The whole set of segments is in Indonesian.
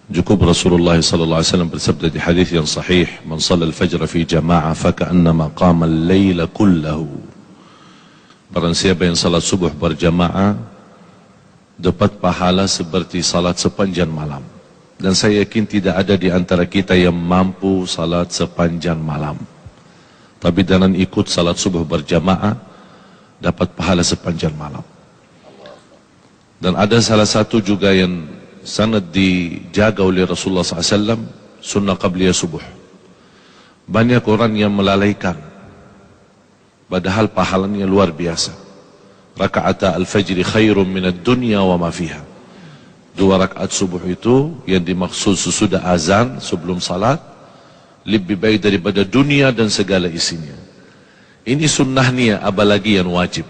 Cukup Rasulullah sallallahu alaihi wasallam bersabda di hadis yang sahih, "Man shalla al-fajr fi jama'ah faka'annama qama al-laila kullahu." Barang siapa yang salat subuh berjamaah dapat pahala seperti salat sepanjang malam. Dan saya yakin tidak ada di antara kita yang mampu salat sepanjang malam. Tapi dengan ikut salat subuh berjamaah dapat pahala sepanjang malam. Dan ada salah satu juga yang sangat dijaga oleh Rasulullah SAW, sunnah qabliyah subuh. Banyak orang yang melalaikan, padahal pahalanya luar biasa. Raka'ata al-fajri khairun minad dunya wa ma fiha. 2 rakaat subuh itu yang dimaksud sesudah azan sebelum salat lebih baik daripada dunia dan segala isinya. Ini sunnahnya, apalagi yang wajib.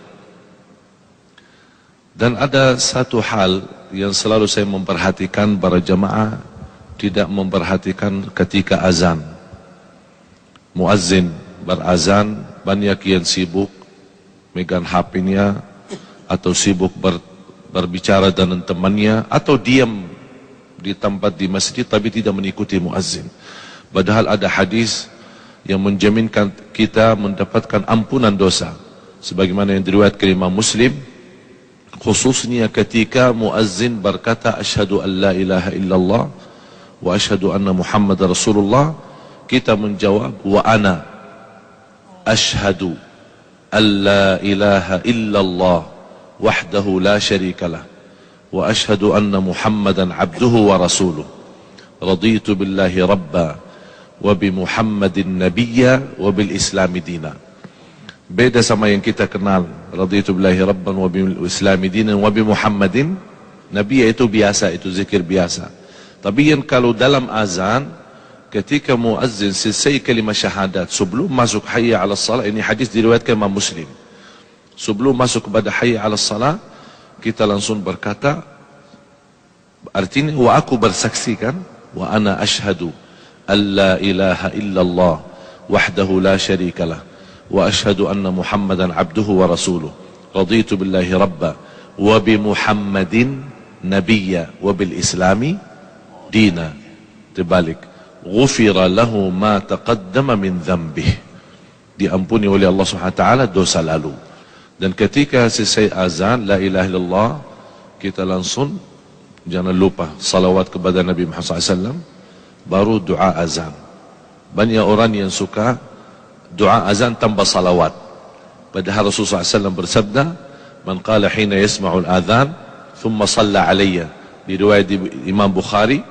Dan ada satu hal yang selalu saya memperhatikan, para jamaah tidak memperhatikan ketika azan. Muazzin berazan, banyak yang sibuk megang HP-nya atau sibuk berbicara dengan temannya atau diam di tempat di masjid tapi tidak mengikuti muazzin. Padahal ada hadis yang menjaminkan kita mendapatkan ampunan dosa sebagaimana yang diriwayatkan Imam Muslim, khususnya ketika muazzin berkata asyhadu an la ilaha illallah wa asyhadu anna Muhammad Rasulullah, kita menjawab wa ana asyhadu an la ilaha illallah wahdahu la syarikalah wa asyhadu anna Muhammadan abduhu wa rasuluh raditu billahi rabba wa bi Muhammadin nabiyya wa bil islami dina. Beda sama yang kita kenal, raditu billahi rabban wa bil islami dinan wa bi Muhammadin nabiyya, itu biasa, itu zikir biasa. Tapi yang kalau dalam azan ketika muazzin selesai kalimat syahadat sebelum masuk hayya 'alas salat, ini hadis diriwayatkan Imam Muslim. Sebelum masuk kepada hayya 'alas salat, kita langsung berkata, artinya wa aku bersaksikan, wa ana asyhadu an la ilaha illallah wahdahu la syarikalah wa asyhadu anna Muhammadan abduhu wa rasuluh raditu billahi rabba wa bi Muhammadin nabiyya wa bil islami dina. Terbalik, ghufira lahu ma taqaddama min dhanbih, diampuni oleh Allah Subhanahu wa taala dosa lalu. Dan ketika selesai azan la ilaha illallah, kita langsung jangan lupa salawat kepada Nabi Muhammad SAW, baru doa azan. Banyak orang yang suka doa azan tanpa salawat, padahal Rasulullah SAW bersabda, man qala hina yasma'ul adhan thumma salla alayya, di riwayat Imam Bukhari,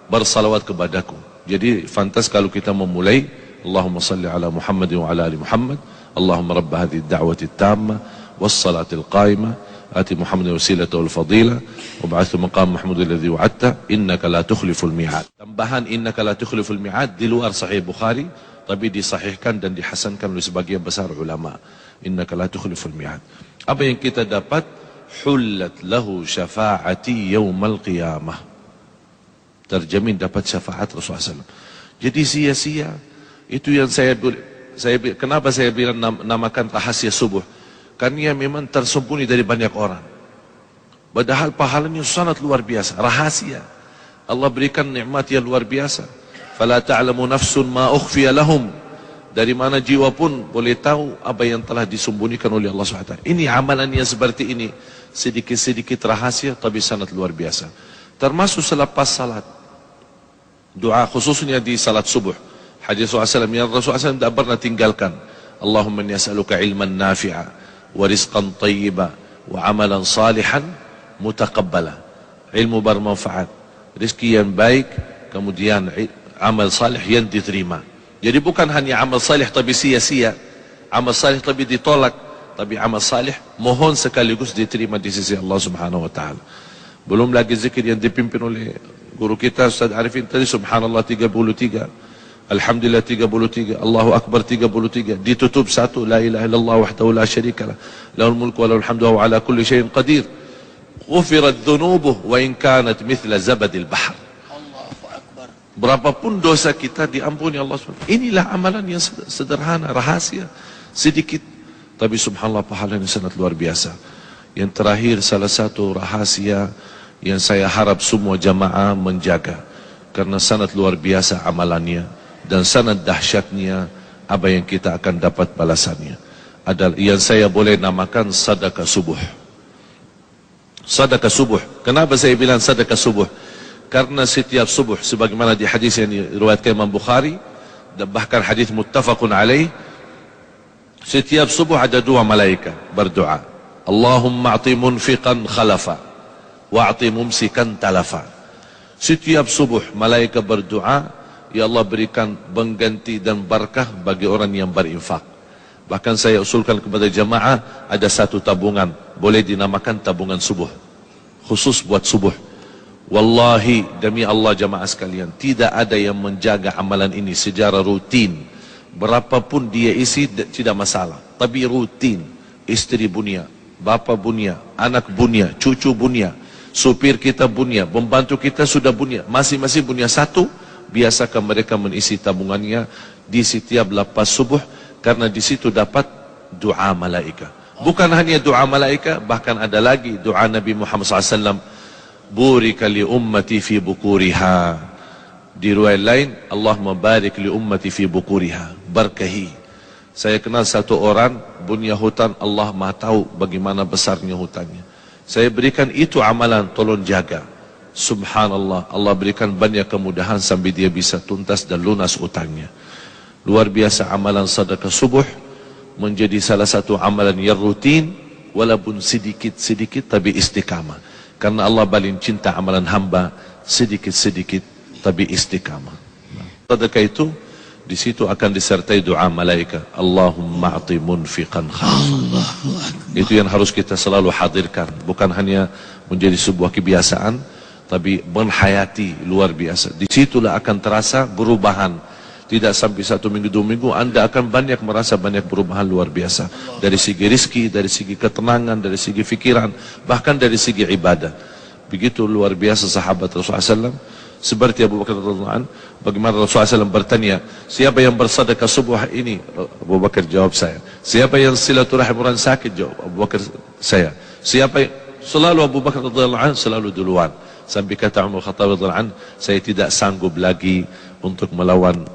bersalawat kepadaku. Jadi fantas kalau kita memulai Allahumma salli ala Muhammad wa ala ali Muhammad, Allahumma rabb hadhihi ad-da'wati at-tamma was-salati al-qa'imah ati Muhammadan wasilata wal fadila wa ba'athu maqam Mahmud alladhi wa'adta innaka la tukhliful mi'ad. Tambahan innaka la tukhliful mi'ad di luar sahih Bukhari, tapi disahihkan dan dihasankan oleh sebagian besar ulama. Innaka la tukhliful mi'ad. Apa yang kita dapat? Hullat lahu syafa'ati yaumal qiyamah, terjamin dapat syafaat Rasulullah SAW. Jadi sia-sia. Itu yang kenapa saya bilang namakan rahasia subuh, karena memang tersembunyi dari banyak orang, padahal pahalanya sangat luar biasa. Rahasia Allah berikan nikmat yang luar biasa. Fala ta'lamu nafsun ma ukhfiya lahum, dari mana jiwa pun boleh tahu apa yang telah disembunyikan oleh Allah SWT. Ini amalan yang seperti ini, sedikit-sedikit rahasia tapi sangat luar biasa. Termasuk selepas salat, doa khususnya di salat subuh. Hadis Rasulullah SAW yang Rasulullah SAW tidak pernah tinggalkan, Allahumma inni as'aluka ilman nafi'a wa rizqan tayyiba wa amalan salihan mutaqabbala. Ilmu bermanfaat, rezeki yang baik, kemudian amal salih yang diterima. Jadi bukan hanya amal salih tapi sia-sia, amal salih tapi ditolak, tapi amal salih mohon sekaligus diterima di sisi Allah Subhanahu wa taala. Belum lagi zikir yang dipimpin oleh guru kita Ustaz Arifin tadi, subhanallah 33, alhamdulillah 33, Allahu akbar 33, ditutup satu la ilaha illallah wahdahu la syarikalah lahul mulku wa lahul hamdu wa ala kulli syai'in qadir ghufirat dhunubuhu wa in kanat mithla zabadil bahr. Berapapun dosa kita diampuni Allah SWT. Inilah amalan yang sederhana, rahasia, sedikit, tapi subhanallah pahalanya sangat luar biasa. Yang terakhir, salah satu rahasia yang saya harap semua jamaah menjaga, karena sangat luar biasa amalannya dan sangat dahsyatnya apa yang kita akan dapat balasannya. Adalah yang saya boleh namakan sedekah subuh. Sedekah subuh. Kenapa saya bilang sedekah subuh? Karena setiap subuh sebagaimana di hadis yang diriwayatkan Imam Bukhari dan bahkan hadis muttafaqun alaih, setiap subuh ada dua malaikat berdoa. Allahumma a'ti munfiqan khalafa wa'ti mumsikan talafa. Setiap subuh malaikat berdoa, ya Allah berikan pengganti dan barakah bagi orang yang berinfak. Bahkan saya usulkan kepada jamaah ada satu tabungan, boleh dinamakan tabungan subuh, khusus buat subuh. Wallahi demi Allah jamaah sekalian, tidak ada yang menjaga amalan ini secara rutin. Berapapun dia isi tidak masalah, tapi rutin. Istri bunia, bapa bunia, anak bunia, cucu bunia, supir kita bunia, pembantu kita sudah bunia, masing-masing bunia satu. Biasakan mereka mengisi tabungannya di setiap lepas subuh, karena di situ dapat doa malaikat. Bukan hanya doa malaikat, bahkan ada lagi doa Nabi Muhammad SAW. Burika li ummati fi bukuriha. Di riwayat lain, Allah membarik li ummati fi bukuriha. Berkahi. Saya kenal satu orang punya hutan, Allah Maha tahu bagaimana besarnya hutannya. Saya berikan itu amalan, tolong jaga. Subhanallah, Allah berikan banyak kemudahan sampai dia bisa tuntas dan lunas utangnya. Luar biasa amalan sedekah subuh menjadi salah satu amalan yang rutin, walaupun sedikit-sedikit tapi istiqamah. Karena Allah paling cinta amalan hamba sedikit-sedikit tapi istiqamah. Sedekah itu di situ akan disertai doa malaikat. Allahumma a'ti munfiqan khalafa. Itu yang harus kita selalu hadirkan. Bukan hanya menjadi sebuah kebiasaan, tapi menghayati luar biasa. Di situlah akan terasa perubahan. Tidak sampai 1 minggu 2 minggu, Anda akan banyak merasa banyak perubahan luar biasa. Dari segi rizki, dari segi ketenangan, dari segi fikiran, bahkan dari segi ibadah. Begitu luar biasa sahabat Rasulullah SAW. Seperti Abu Bakar radhiyallahu anhu, bagaimana Rasulullah SAW bertanya, siapa yang bersedekah subuh ini? Abu Bakar jawab saya. Siapa yang silaturahim orang sakit? Jawab Abu Bakar saya. Siapa yang... Selalu Abu Bakar radhiyallahu anhu selalu duluan. Sampai kata Umar Khattab radhiyallahu anhu, saya tidak sanggup lagi untuk melawan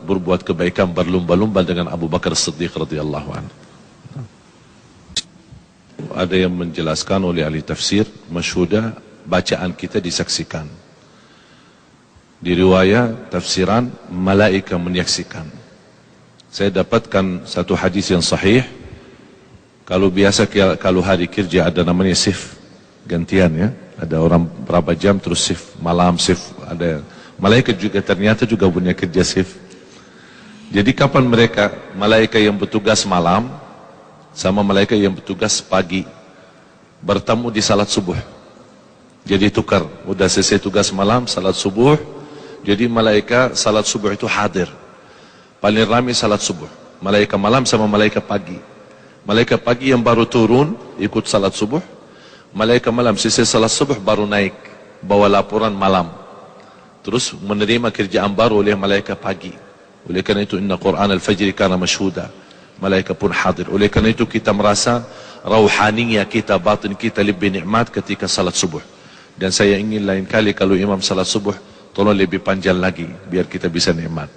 berbuat kebaikan berlumba-lumba dengan Abu Bakar Siddiq radhiyallahu anhu. Ada yang menjelaskan oleh ahli tafsir, masyhudah bacaan kita disaksikan. Di riwayat tafsiran malaikat menyaksikan. Saya dapatkan satu hadis yang sahih. Kalau biasa kalau hari kerja ada namanya shift gantian ya. Ada orang berapa jam terus shift malam shift. Ada malaikat juga ternyata juga punya kerja shift. Jadi kapan mereka malaikat yang bertugas malam sama malaikat yang bertugas pagi bertemu di salat subuh. Jadi tukar. Udah selesai tugas malam salat subuh. Jadi malaikat salat subuh itu hadir. Paling ramai salat subuh. Malaikat malam sama malaikat pagi. Malaikat pagi yang baru turun ikut salat subuh. Malaikat malam selesai salat subuh baru naik bawa laporan malam. Terus menerima kerjaan baru oleh malaikat pagi. Oleh karena itu inna Quran al-Fajr kana mashhuda. Malaikat pun hadir. Oleh karena itu kita merasa rauhaniyah kita, batin kita lebih nikmat ketika salat subuh. Dan saya ingin lain kali kalau imam salat subuh tolong lebih panjang lagi biar kita bisa nikmat.